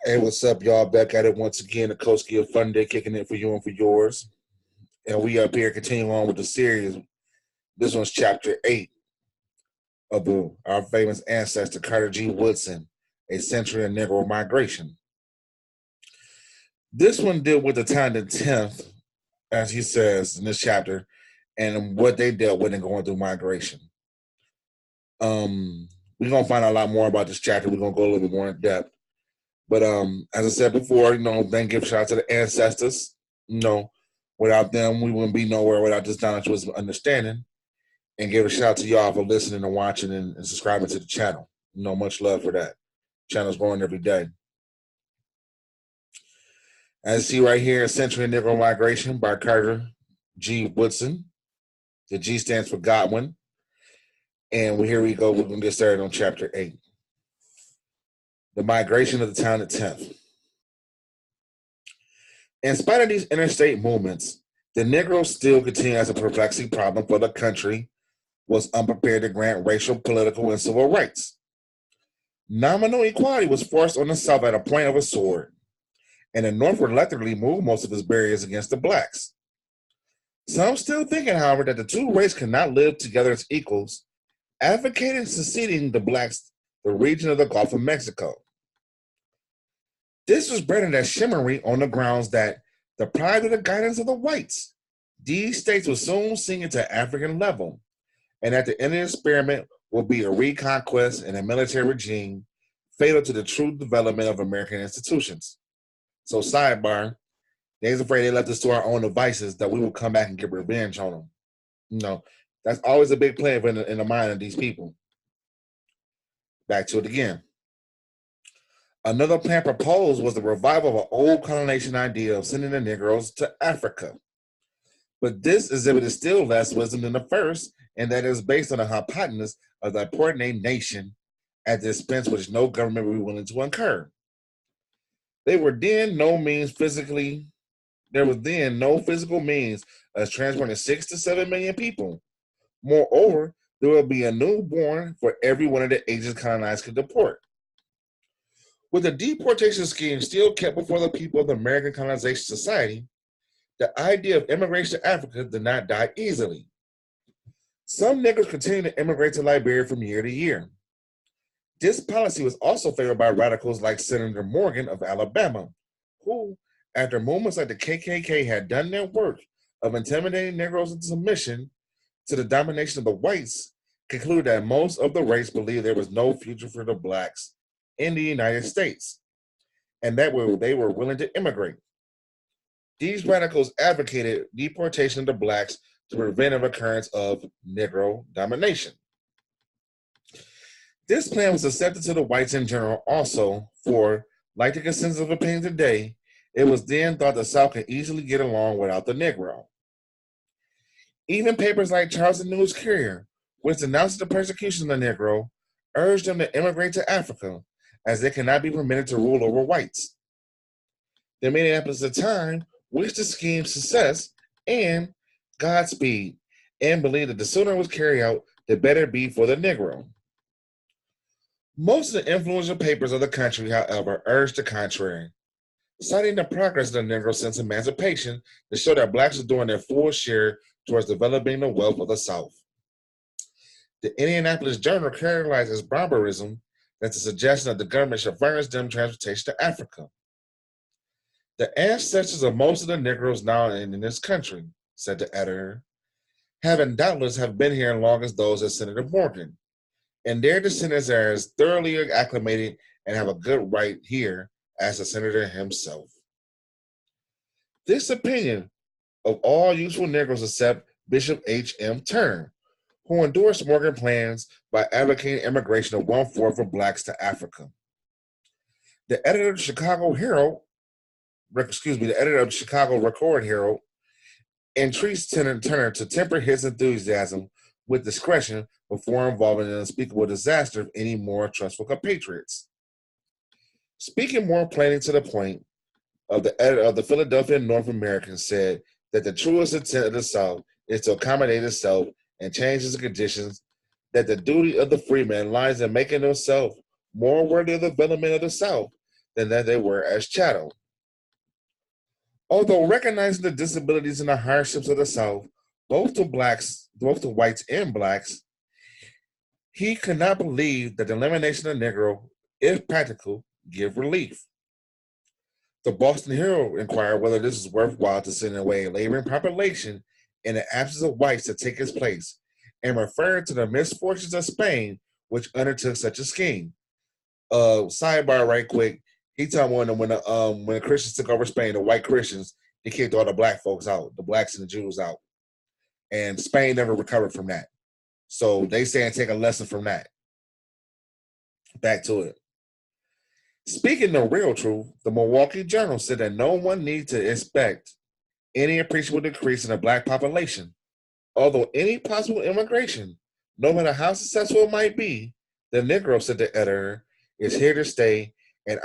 Hey, what's up, y'all? Back at it once again. The Koski of Fun Day kicking it for you and for yours. And we up here continuing on with the series. This one's chapter 8 of our famous ancestor, Carter G. Woodson, A Century of Negro Migration. This one dealt with the time the 10th, as he says in this chapter, and what they dealt with in going through migration. We're going to find out a lot more about this chapter. We're going to go a little bit more in depth. But as I said before, then give a shout out to the ancestors. Without them, we wouldn't be nowhere without this knowledge was understanding. And give a shout out to y'all for listening and watching and subscribing to the channel. Much love for that. Channel's growing every day. As you see right here, Century of Negro Migration by Carter G. Woodson. The G stands for Godwin. And here we go. We're going to get started on chapter 8. The migration of the town of 10th. In spite of these interstate movements, the Negroes still continue as a perplexing problem for the country was unprepared to grant racial, political, and civil rights. Nominal equality was forced on the South at a point of a sword, and the North reluctantly moved most of its barriers against the blacks. Some still thinking, however, that the two races cannot live together as equals, advocating seceding the blacks the region of the Gulf of Mexico. This was branded as shimmery on the grounds that, deprived of the guidance of the whites, these states will soon sink into African level, and at the end of the experiment will be a reconquest and a military regime fatal to the true development of American institutions. So sidebar, they's afraid they left us to our own devices that we will come back and get revenge on them. That's always a big play in the mind of these people. Back to it again. Another plan proposed was the revival of an old colonization idea of sending the Negroes to Africa. But this exhibited still less wisdom than the first, and that is based on the hypotenuse of the important a nation at the expense which no government would be willing to incur. There was then no physical means of transporting 6 to 7 million people. Moreover, there will be a newborn for every one of the ages colonized could deport. With the deportation scheme still kept before the people of the American Colonization Society, the idea of immigration to Africa did not die easily. Some Negroes continued to immigrate to Liberia from year to year. This policy was also favored by radicals like Senator Morgan of Alabama, who, after movements like the KKK had done their work of intimidating Negroes into submission to the domination of the whites, concluded that most of the race believed there was no future for the blacks in the United States, and that they were willing to immigrate. These radicals advocated deportation of the blacks to prevent an occurrence of Negro domination. This plan was accepted to the whites in general also, for, like the consensus of opinion today, it was then thought the South could easily get along without the Negro. Even papers like Charleston News Courier, which denounced the persecution of the Negro, urged them to immigrate to Africa, as they cannot be permitted to rule over whites. The Minneapolis at the time wished the scheme's success and Godspeed, and believed that the sooner it was carried out, the better it be for the Negro. Most of the influential papers of the country, however, urged the contrary, citing the progress of the Negro since emancipation to show that blacks were doing their full share towards developing the wealth of the South. The Indianapolis Journal characterized as barbarism that the suggestion that the government should furnish them transportation to Africa. The ancestors of most of the Negroes now in this country, said the editor, have doubtless been here as long as those of Senator Morgan, and their descendants are as thoroughly acclimated and have a good right here as the senator himself. This opinion of all useful Negroes except Bishop H.M. Turner, who endorsed Morgan's plans by advocating immigration of 1/4 of blacks to Africa. The editor of the Chicago Record Herald entreats Turner to temper his enthusiasm with discretion before involving an unspeakable disaster of any more trustful compatriots. Speaking more plainly to the point, the editor of the Philadelphia North American said that the truest intent of the South is to accommodate itself and change its conditions, that the duty of the freeman lies in making himself more worthy of the development of the South than that they were as chattel. Although recognizing the disabilities and the hardships of the South, both the whites and blacks, he could not believe that the elimination of the Negro, if practical, give relief. The Boston Herald inquired whether this is worthwhile to send away a laboring population in the absence of whites to take its place, and referred to the misfortunes of Spain, which undertook such a scheme. Sidebar, right quick. He told me when the Christians took over Spain, the white Christians, they kicked all the black folks out, the blacks and the Jews out, and Spain never recovered from that. So they say and take a lesson from that. Back to it. Speaking the real truth, the Milwaukee Journal said that no one needs to expect any appreciable decrease in the black population, although any possible immigration, no matter how successful it might be, the Negro, said the editor, is here to stay, and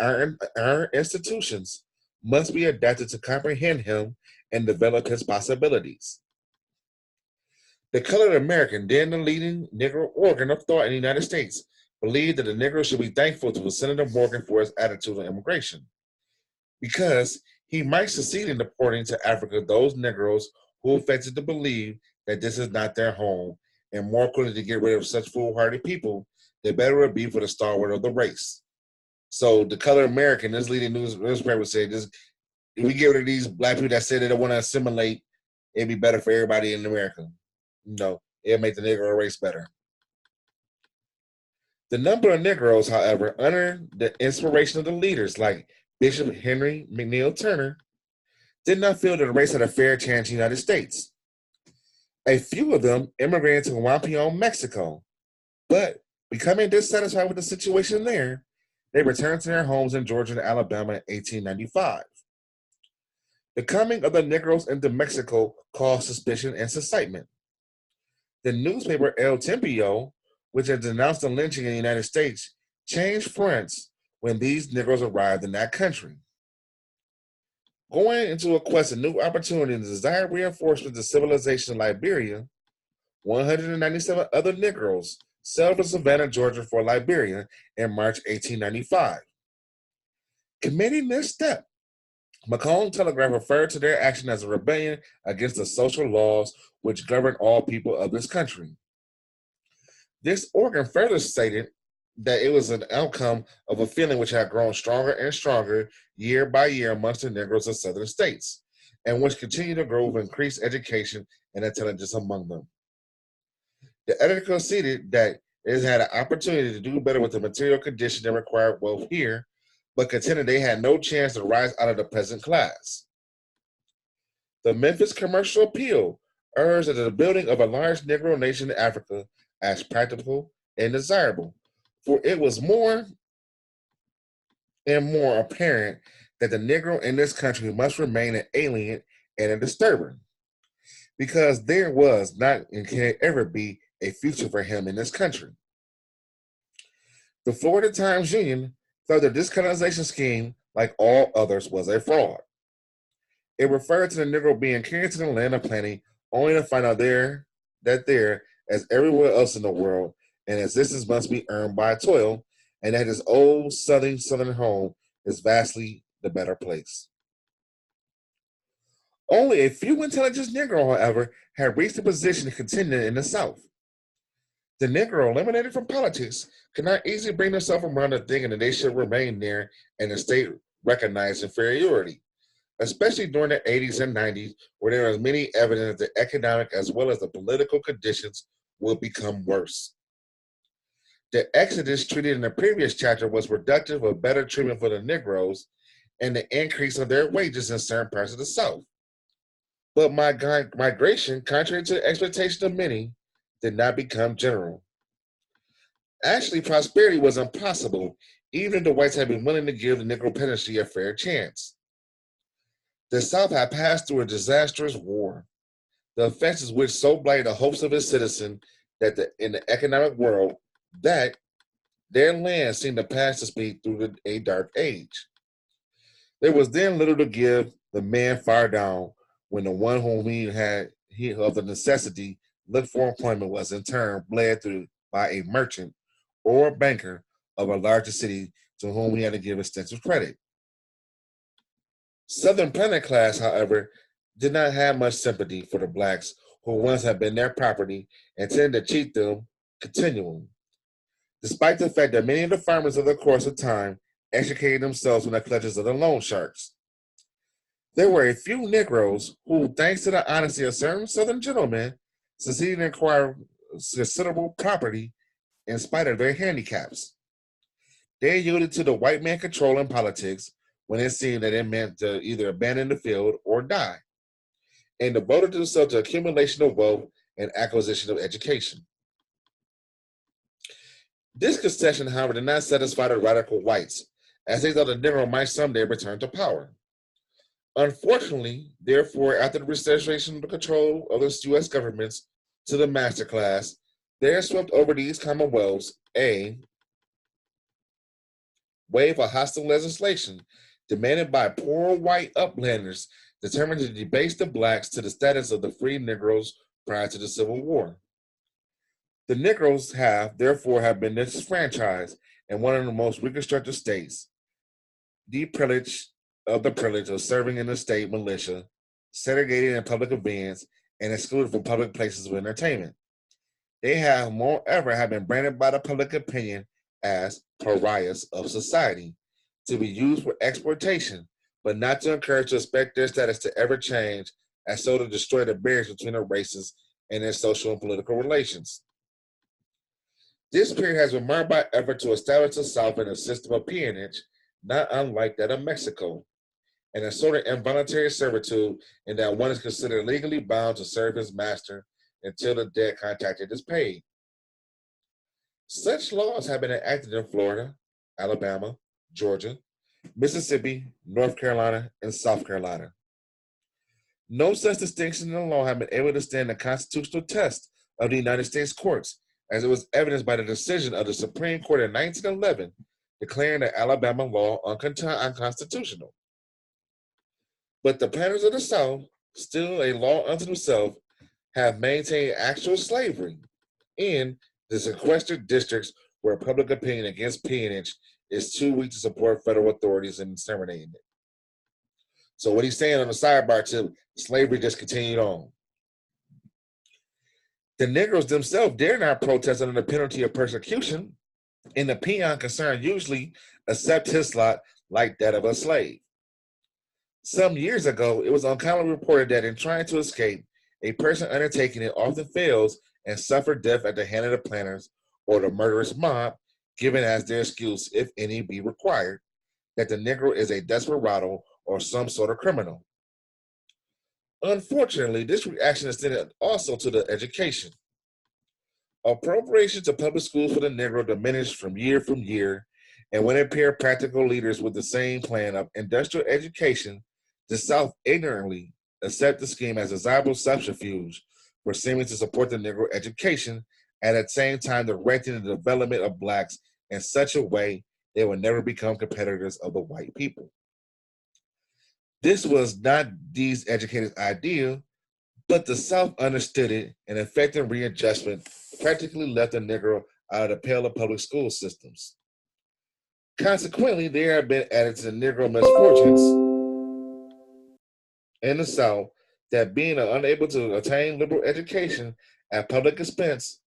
our institutions must be adapted to comprehend him and develop his possibilities. The Colored American, then the leading Negro organ of thought in the United States, believed that the Negro should be thankful to Senator Morgan for his attitude on immigration, because he might succeed in deporting to Africa those Negroes who affected to believe that this is not their home, and more quickly to get rid of such foolhardy people, the better it would be for the stalwart of the race. So the Colored American, this leading newspaper said, this, if we get rid of these black people that say they don't want to assimilate, it'd be better for everybody in America. It'll make the Negro race better. The number of Negroes, however, under the inspiration of the leaders like Bishop Henry McNeil Turner, did not feel that the race had a fair chance in the United States. A few of them immigrated to Guampion, Mexico, but becoming dissatisfied with the situation there, they returned to their homes in Georgia and Alabama in 1895. The coming of the Negroes into Mexico caused suspicion and excitement. The newspaper El Tiempo, which had denounced the lynching in the United States, changed fronts when these Negroes arrived in that country. Going into a quest of new opportunity and desired reinforcement to civilization in Liberia, 197 other Negroes sailed to Savannah, Georgia for Liberia in March 1895. Committing this step, Macomb Telegraph referred to their action as a rebellion against the social laws which govern all people of this country. This organ further stated that it was an outcome of a feeling which had grown stronger and stronger year by year amongst the Negroes of southern states, and which continued to grow with increased education and intelligence among them. The editor conceded that it has had an opportunity to do better with the material conditions that required wealth here, but contended they had no chance to rise out of the peasant class. The Memphis Commercial Appeal urged that the building of a large Negro nation in Africa as practical and desirable, for it was more and more apparent that the Negro in this country must remain an alien and a disturber, because there was not and can ever be a future for him in this country. The Florida Times Union thought that this colonization scheme, like all others, was a fraud. It referred to the Negro being carried to the land of plenty only to find out that there, as everywhere else in the world, and existence must be earned by toil, and that his old southern home is vastly the better place. Only a few intelligent Negro, however, had reached the position of contending in the South. The Negro, eliminated from politics, could not easily bring themselves around to thinking that they should remain there and the state recognized inferiority, especially during the 80s and 90s, where there was many evidence that the economic as well as the political conditions would become worse. The exodus treated in the previous chapter was productive of better treatment for the Negroes and the increase of their wages in certain parts of the South. But migration, contrary to the expectation of many, did not become general. Actually, prosperity was impossible, even if the whites had been willing to give the Negro peasantry a fair chance. The South had passed through a disastrous war, the effects of which so blighted the hopes of its citizens that in the economic world, that their land seemed to pass to speed through a dark age. There was then little to give the man far down when the one whom he of the necessity looked for employment was in turn bled through by a merchant or a banker of a larger city to whom he had to give extensive credit. Southern planter class, however, did not have much sympathy for the blacks who once had been their property and tended to cheat them continually, despite the fact that many of the farmers of the course of time extricated themselves from the clutches of the loan sharks. There were a few Negroes who, thanks to the honesty of certain Southern gentlemen, succeeded in acquiring considerable property in spite of their handicaps. They yielded to the white man control in politics when it seemed that it meant to either abandon the field or die, and devoted themselves to accumulation of wealth and acquisition of education. This concession, however, did not satisfy the radical whites, as they thought the Negro might someday return to power. Unfortunately, therefore, after the restoration of the control of the U.S. governments to the master class, there swept over these commonwealths a wave of hostile legislation demanded by poor white uplanders determined to debase the blacks to the status of the free Negroes prior to the Civil War. The Negroes have been disfranchised in one of the most reconstructed states, the privilege of serving in the state militia, segregated in public events, and excluded from public places of entertainment. They have, moreover, been branded by the public opinion as pariahs of society, to be used for exploitation, but not to encourage to expect their status to ever change, as so to destroy the barriers between the races and their social and political relations. This period has been marked by effort to establish the South in a system of peonage, not unlike that of Mexico, and a sort of involuntary servitude in that one is considered legally bound to serve his master until the debt contracted is paid. Such laws have been enacted in Florida, Alabama, Georgia, Mississippi, North Carolina, and South Carolina. No such distinction in the law have been able to stand the constitutional test of the United States courts, as it was evidenced by the decision of the Supreme Court in 1911 declaring the Alabama law unconstitutional. But the planters of the South, still a law unto themselves, have maintained actual slavery in the sequestered districts where public opinion against peonage is too weak to support federal authorities in exterminating it. So what he's saying on the sidebar too, slavery just continued on. The Negroes themselves dare not protest under the penalty of persecution, and the peon concerned usually accept his lot like that of a slave. Some years ago, it was uncommonly reported that in trying to escape, a person undertaking it often fails and suffers death at the hand of the planters or the murderous mob, given as their excuse, if any be required, that the Negro is a desperado or some sort of criminal. Unfortunately, this reaction extended also to the education. Appropriations to public schools for the Negro diminished from year, and when it appeared practical leaders with the same plan of industrial education, the South ignorantly accepted the scheme as a desirable subterfuge for seeming to support the Negro education, at the same time directing the development of blacks in such a way they would never become competitors of the white people. This was not these educators' idea, but the South understood it, and effective readjustment practically left the Negro out of the pale of public school systems. Consequently, there have been added to the Negro misfortunes in the South that being unable to attain liberal education at public expense,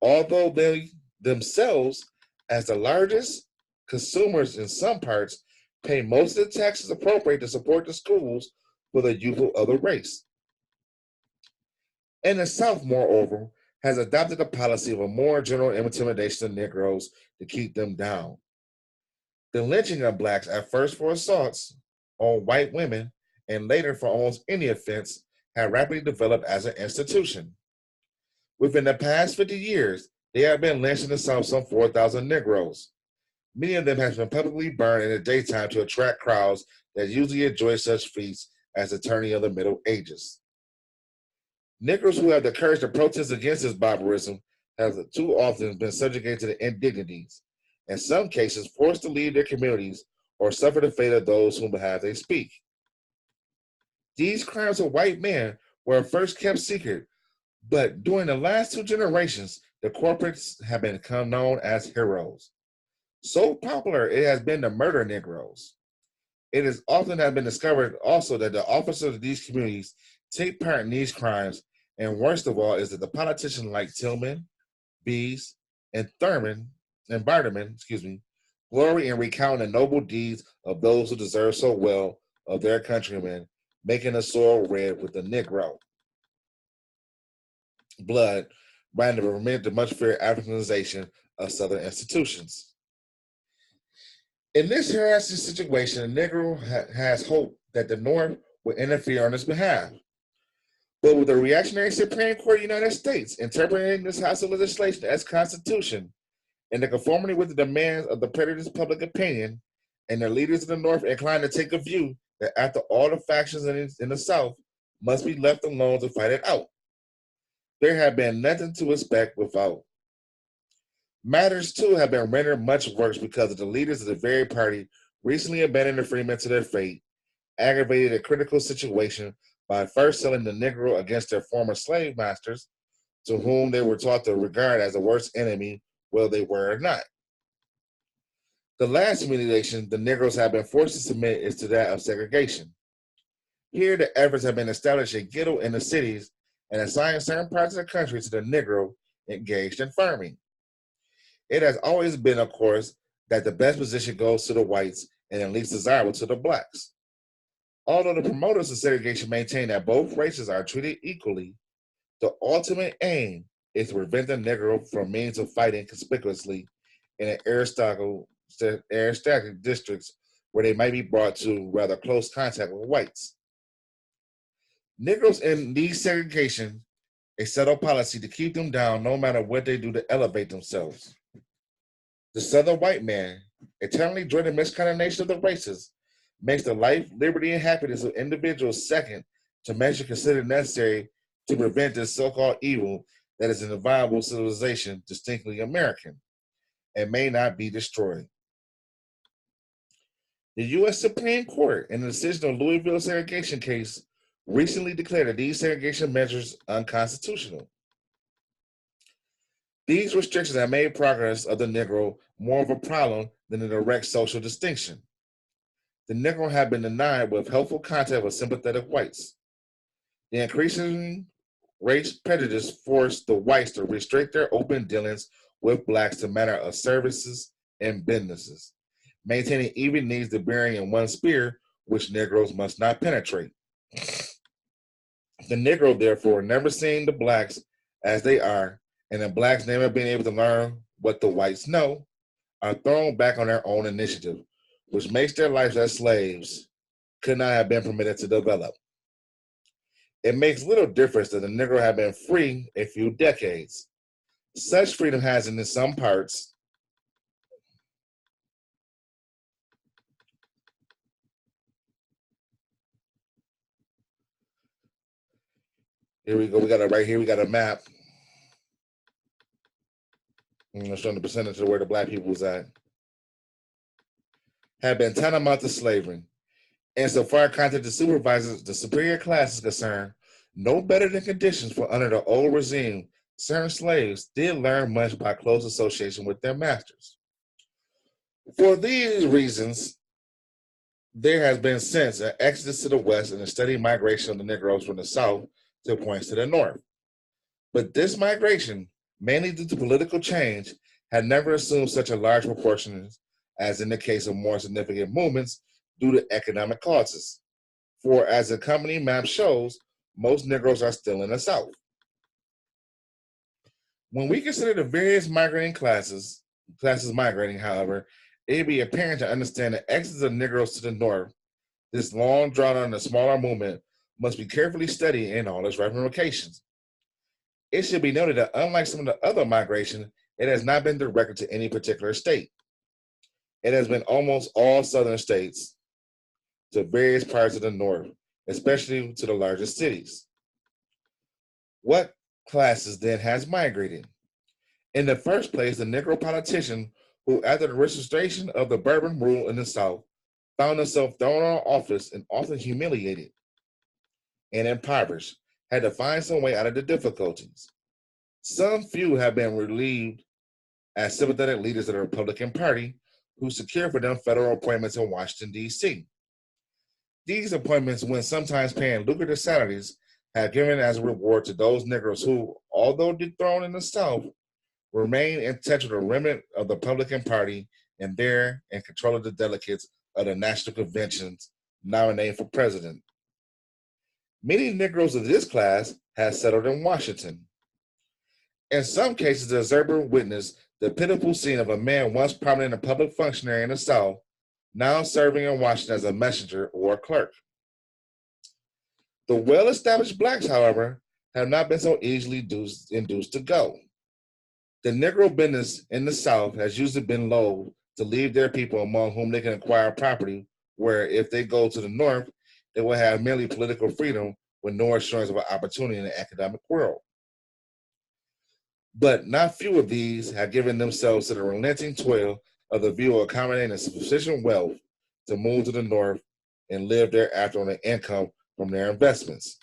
although they themselves, as the largest consumers in some parts, pay most of the taxes appropriate to support the schools for the youth of the race. And the South, moreover, has adopted a policy of a more general intimidation of Negroes to keep them down. The lynching of blacks, at first for assaults on white women and later for almost any offense, had rapidly developed as an institution. Within the past 50 years, there have been lynched in the South some 4,000 Negroes. Many of them have been publicly burned in the daytime to attract crowds that usually enjoy such feats as the turning of the Middle Ages. Negroes who have the courage to protest against this barbarism have too often been subjugated to the indignities, in some cases forced to leave their communities or suffer the fate of those whom behalf they speak. These crimes of white men were at first kept secret, but during the last 2 generations, the corporates have become known as heroes. So popular it has been to murder Negroes. It is often has been discovered also that the officers of these communities take part in these crimes, and worst of all is that the politicians like Tillman, Bees, and Barterman, glory in recounting the noble deeds of those who deserve so well of their countrymen, making the soil red with the Negro blood, trying to prevent the much feared Africanization of Southern institutions. In this harassing situation, the Negro has hope that the North will interfere on his behalf. But with the reactionary Supreme Court of the United States interpreting this House of Legislation as Constitution, in the conformity with the demands of the prejudiced public opinion, and the leaders of the North inclined to take a view that after all the factions in the South must be left alone to fight it out. There had been nothing to expect without. Matters, too, have been rendered much worse because of the leaders of the very party recently abandoning the freemen to their fate, aggravated a critical situation by first selling the Negro against their former slave masters, to whom they were taught to regard as the worst enemy, whether they were or not. The last humiliation the Negroes have been forced to submit is to that of segregation. Here, the efforts have been to establish a ghetto in the cities and assign certain parts of the country to the Negro engaged in farming. It has always been, of course, that the best position goes to the whites and the least desirable to the blacks. Although the promoters of segregation maintain that both races are treated equally, the ultimate aim is to prevent the Negro from means of fighting conspicuously in aristocratic districts where they might be brought to rather close contact with whites. Negroes in these segregation a settled policy to keep them down no matter what they do to elevate themselves. The Southern white man, eternally dreading miscondemnation of the races, makes the life, liberty, and happiness of individuals second to measure considered necessary to prevent this so-called evil that is an inviolable civilization distinctly American and may not be destroyed. The U.S. Supreme Court, in the decision of Louisville segregation case, recently declared that these segregation measures unconstitutional. These restrictions have made progress of the Negro more of a problem than a direct social distinction. The Negro have been denied with helpful contact with sympathetic whites. The increasing race prejudice forced the whites to restrict their open dealings with blacks to matter of services and businesses, maintaining even needs to bearing in one spear, which Negroes must not penetrate. The Negro, therefore, never seeing the blacks as they are, and the blacks never being able to learn what the whites know, are thrown back on their own initiative, which makes their lives as slaves could not have been permitted to develop. It makes little difference that the Negro have been free a few decades. Such freedom has in some parts here we go. We got it right here. We got a map. Showing the percentage of where the black people was at. Have been tantamount to slavery. And so far contact the supervisors, the superior class is concerned, no better than conditions for under the old regime, certain slaves did learn much by close association with their masters. For these reasons, there has been since an exodus to the west and a steady migration of the Negroes from the south to points to the north. But this migration, mainly due to political change, had never assumed such a large proportion as in the case of more significant movements due to economic causes. For as the company map shows, most Negroes are still in the South. When we consider the various migrating classes migrating, however, it would be apparent to understand the exodus of Negroes to the north. This long drawn on and smaller movement must be carefully studied in all its ramifications. It should be noted that unlike some of the other migration, it has not been directed to any particular state. It has been almost all southern states to various parts of the north, especially to the largest cities. What classes then has migrated? In the first place, the Negro politician who, after the restoration of the Bourbon rule in the South, found himself thrown out of office and often humiliated and impoverished, had to find some way out of the difficulties. Some few have been relieved as sympathetic leaders of the Republican Party, who secured for them federal appointments in Washington, D.C. These appointments, when sometimes paying lucrative salaries, have given as a reward to those Negroes who, although dethroned in the South, remain in touch with the remnant of the Republican Party and there in control of the delegates of the national conventions nominated for president. Many Negroes of this class have settled in Washington. In some cases, the observer witnessed the pitiful scene of a man once prominent and public functionary in the South, now serving in Washington as a messenger or a clerk. The well-established blacks, however, have not been so easily induced to go. The Negro business in the South has usually been loath to leave their people among whom they can acquire property, where if they go to the North, they will have merely political freedom with no assurance of an opportunity in the economic world. But not few of these have given themselves to the relenting toil of the view of accommodating sufficient wealth to move to the North and live thereafter on the income from their investments.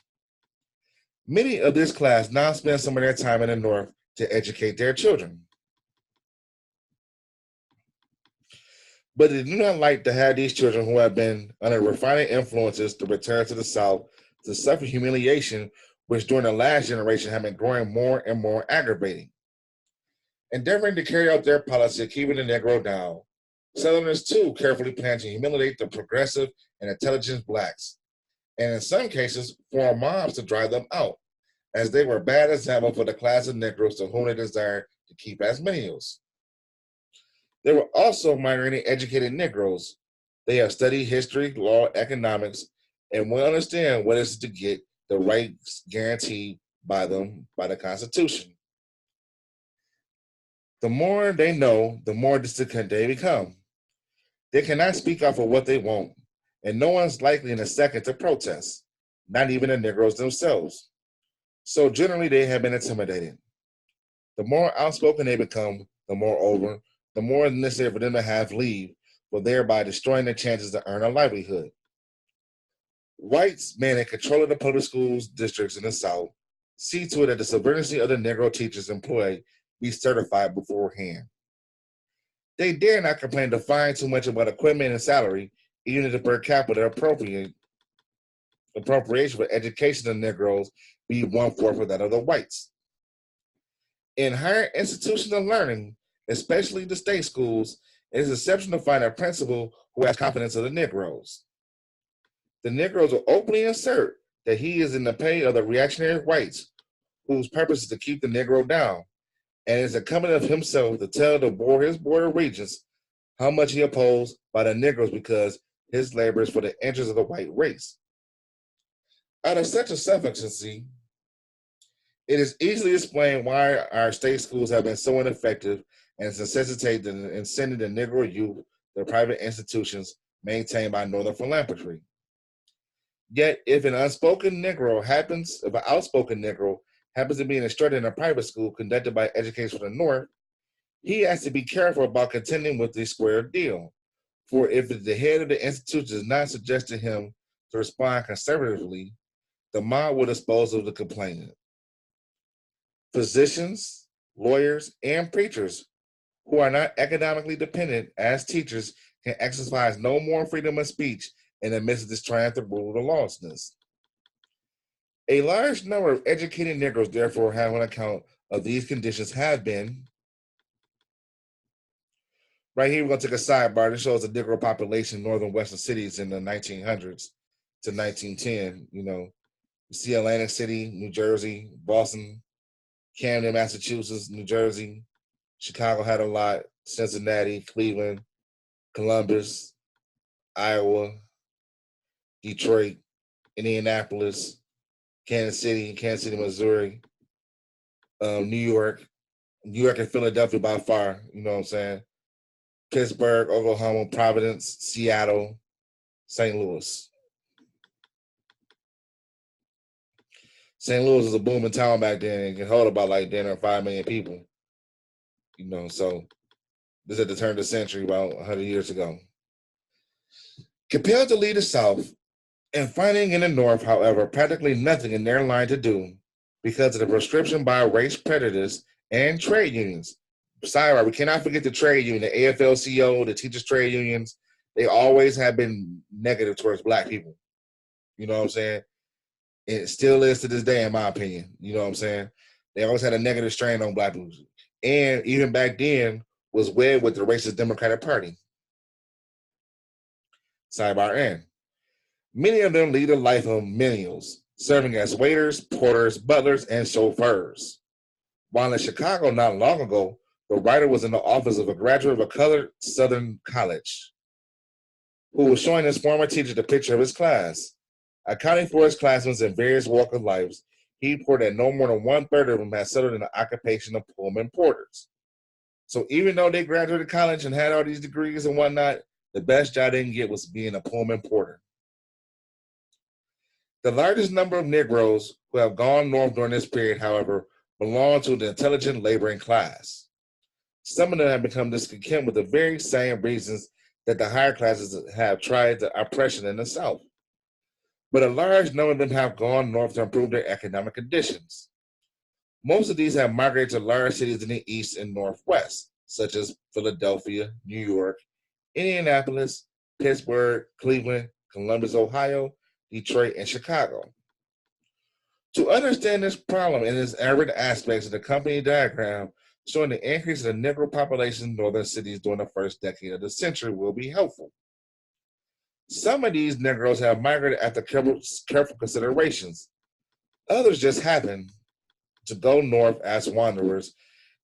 Many of this class now spend some of their time in the North to educate their children. But they do not like to have these children who have been under refining influences to return to the South to suffer humiliation, which during the last generation have been growing more and more aggravating. Endeavoring to carry out their policy of keeping the Negro down, Southerners too carefully plan to humiliate the progressive and intelligent blacks, and in some cases form mobs to drive them out, as they were a bad example for the class of Negroes to whom they desired to keep as menials. There were also minority educated Negroes. They have studied history, law, economics, and will understand what it is to get the rights guaranteed by them by the Constitution. The more they know, the more distant they become. They cannot speak out for what they want, and no one's likely in a second to protest, not even the Negroes themselves. So generally they have been intimidated. The more outspoken they become, the more necessary for them to have leave, for thereby destroying their chances to earn a livelihood. Whites men in control of the public schools districts in the South see to it that the sovereignty of the Negro teachers employed be certified beforehand. They dare not complain to find too much about equipment and salary, even if the per capita appropriation for education of Negroes be 1/4 of that of the whites. In higher institutions of learning, especially the state schools, it is exceptional to find a principal who has confidence of the Negroes. The Negroes will openly assert that he is in the pay of the reactionary whites, whose purpose is to keep the Negro down, and it is incumbent of himself to tell his board of regents how much he opposed by the Negroes because his labor is for the interests of the white race. Out of such a sufficiency, it is easily explained why our state schools have been so ineffective and necessitate in sending the Negro youth to private institutions maintained by Northern philanthropy. Yet, if an outspoken Negro happens to be instructed in a private school conducted by Education for the North, he has to be careful about contending with the square deal. For if the head of the institution does not suggest to him to respond conservatively, the mob will dispose of the complainant. Physicians, lawyers, and preachers who are not economically dependent as teachers can exercise no more freedom of speech in the midst of this triumphant rule of lawlessness. A large number of educated Negroes, therefore, have on account of these conditions have been. Right here, we're going to take a sidebar. This shows the Negro population in northern western cities in the 1900s to 1910. You see Atlantic City, New Jersey, Boston, Camden, Massachusetts, New Jersey. Chicago had a lot. Cincinnati, Cleveland, Columbus, Iowa, Detroit, Indianapolis, Kansas City, Missouri, New York and Philadelphia by far, you know what I'm saying? Pittsburgh, Oklahoma, Providence, Seattle, St. Louis. St. Louis was a booming town back then and could hold about like 10 or 5 million people. So this is at the turn of the century, about 100 years ago. Compelled to leave the South and finding in the North, however, practically nothing in their line to do because of the proscription by race predators and trade unions, Sidebar, we cannot forget the trade union, the AFL-CIO, the teachers' trade unions. They always have been negative towards black people. You know what I'm saying? It still is to this day, in my opinion. You know what I'm saying? They always had a negative strain on black people. And even back then, was wed with the racist Democratic Party. Sidebar end. Many of them lead a life of menials, serving as waiters, porters, butlers, and chauffeurs. While in Chicago not long ago, the writer was in the office of a graduate of a colored Southern college who was showing his former teacher the picture of his class. Accounting for his classmates in various walks of life, he reported that no more than 1/3 of them had settled in the occupation of Pullman porters. So even though they graduated college and had all these degrees and whatnot, the best job they can get was being a Pullman porter. The largest number of Negroes who have gone north during this period, however, belong to the intelligent laboring class. Some of them have become discontent with the very same reasons that the higher classes have tried the oppression in the South. But a large number of them have gone north to improve their economic conditions. Most of these have migrated to large cities in the east and northwest, such as Philadelphia, New York, Indianapolis, Pittsburgh, Cleveland, Columbus, Ohio, Detroit, and Chicago. To understand this problem in its arid aspects of the company diagram showing the increase in the Negro population in northern cities during the first decade of the century will be helpful. Some of these Negroes have migrated after careful considerations. Others just happen to go north as wanderers,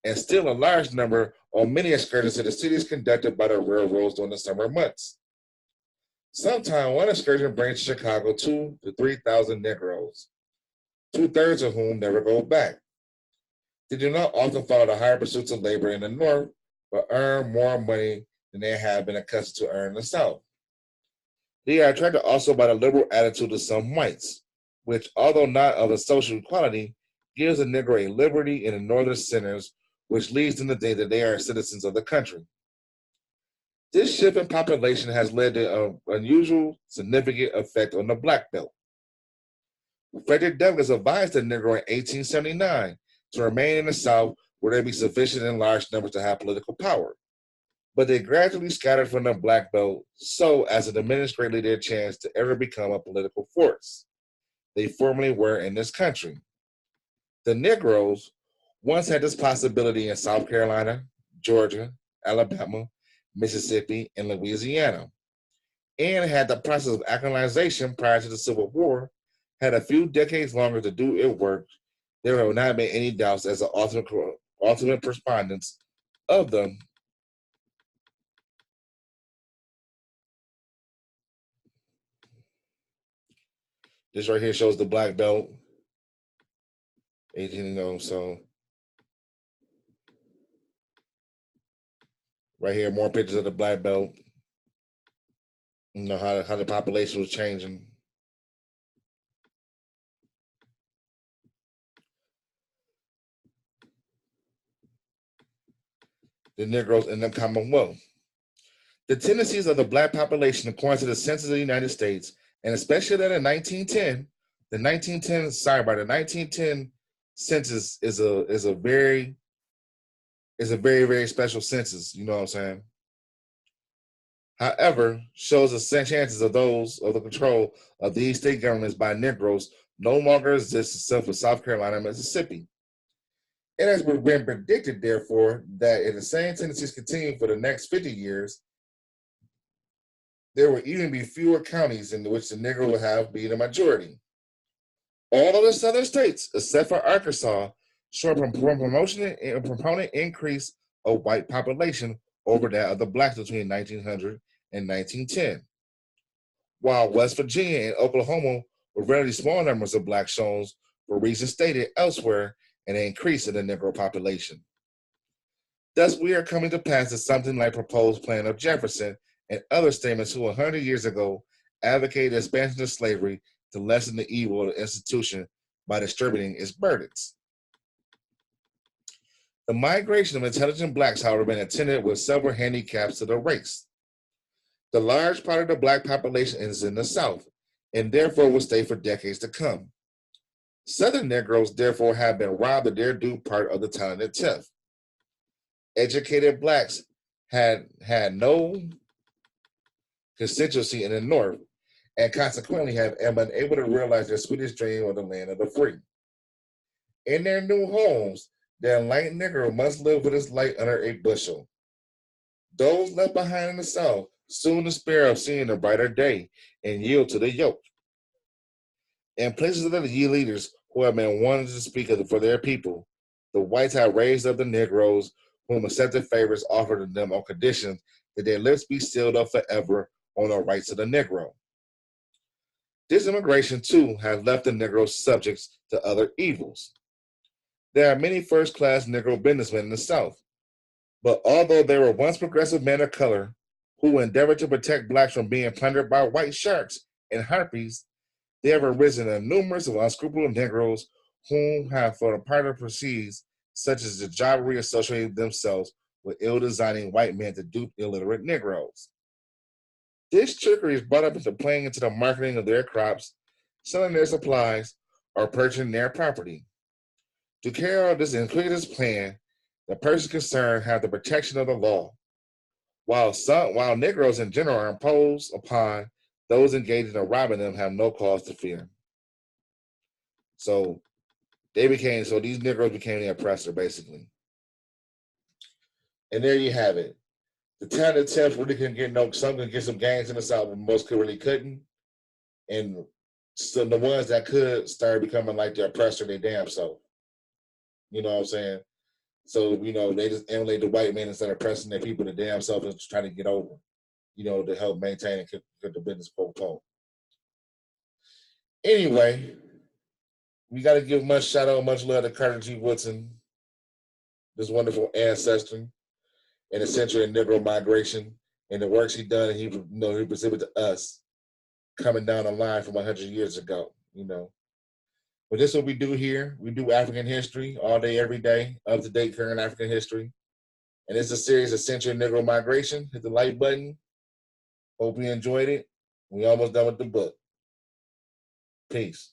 and still a large number on many excursions to the cities conducted by the railroads during the summer months. Sometimes one excursion brings to Chicago 2,000 to 3,000 Negroes, 2/3 of whom never go back. They do not often follow the higher pursuits of labor in the North, but earn more money than they have been accustomed to earn in the South. They are attracted also by the liberal attitude of some whites, which, although not of a social equality, gives the Negro a liberty in the northern centers, which leads them to think that they are citizens of the country. This shift in population has led to an unusual, significant effect on the Black Belt. Frederick Douglass advised the Negro in 1879 to remain in the South where there be sufficient in large numbers to have political power. But they gradually scattered from the Black Belt so as to diminish greatly their chance to ever become a political force they formerly were in this country. The Negroes once had this possibility in South Carolina, Georgia, Alabama, Mississippi, and Louisiana, and had the process of acclimatization prior to the Civil War had a few decades longer to do its work, there have not been any doubts as the ultimate respondents of them. This right here shows the Black Belt. 18, so right here, more pictures of the Black Belt. How the population was changing. The Negroes in the Commonwealth. The tendencies of the Black population, according to the Census of the United States, and especially that in 1910, the 1910 census is a very very special census. You know what I'm saying? However, shows the chances of those of the control of these state governments by Negroes no longer exists except for South Carolina and Mississippi. It has been predicted, therefore, that if the same tendencies continue for the next 50 years, there will even be fewer counties in which the Negro will have be the majority. All of the southern states, except for Arkansas, show a proponent increase of white population over that of the blacks between 1900 and 1910. While West Virginia and Oklahoma were relatively small numbers of black shows for reasons stated elsewhere and an increase in the Negro population. Thus, we are coming to pass to something like proposed plan of Jefferson and other statements who 100 years ago advocated expansion of slavery to lessen the evil of the institution by distributing its burdens. The migration of intelligent blacks, however, been attended with several handicaps to the race. The large part of the black population is in the South, and therefore will stay for decades to come. Southern Negroes, therefore, have been robbed of their due part of the talented TIF. Educated blacks had no constituency in the North, and consequently have been able to realize their sweetest dream of the land of the free. In their new homes, the enlightened Negro must live with his light under a bushel. Those left behind in the South soon despair of seeing a brighter day and yield to the yoke. In places of the leaders who have been wanting to speak for their people, the whites have raised up the Negroes, whom accepted favors offered to them on condition that their lips be sealed up forever on the rights of the Negro. This immigration, too, has left the Negroes subjects to other evils. There are many first-class Negro businessmen in the South, but although they were once progressive men of color who endeavored to protect blacks from being plundered by white sharks and harpies, there have arisen a numerous of unscrupulous Negroes whom have for the part of proceeds, such as the jobbery associated themselves with ill-designing white men to dupe illiterate Negroes. This trickery is brought up into playing into the marketing of their crops, selling their supplies, or purchasing their property. To carry out this iniquitous plan, the persons concerned have the protection of the law, while Negroes in general are imposed upon those engaged in robbing them have no cause to fear. So these Negroes became the oppressor, basically. And there you have it. The town of Tenth really couldn't get some could get some gains in the South, but most really couldn't. And so the ones that could started becoming like the oppressor their damn self. You know what I'm saying? So, they just emulate the white man instead of oppressing their people the damn self and trying to get over, to help maintain and keep the business quote. Anyway, we got to give much shout out, much love to Carter G. Woodson, this wonderful ancestor in the Century of Negro Migration, and the works he done, and he presented to us coming down the line from 100 years ago, But this is what we do here. We do African history all day, every day, up-to-date current African history. And it's a series of Century of Negro Migration. Hit the like button. Hope you enjoyed it. We almost done with the book. Peace.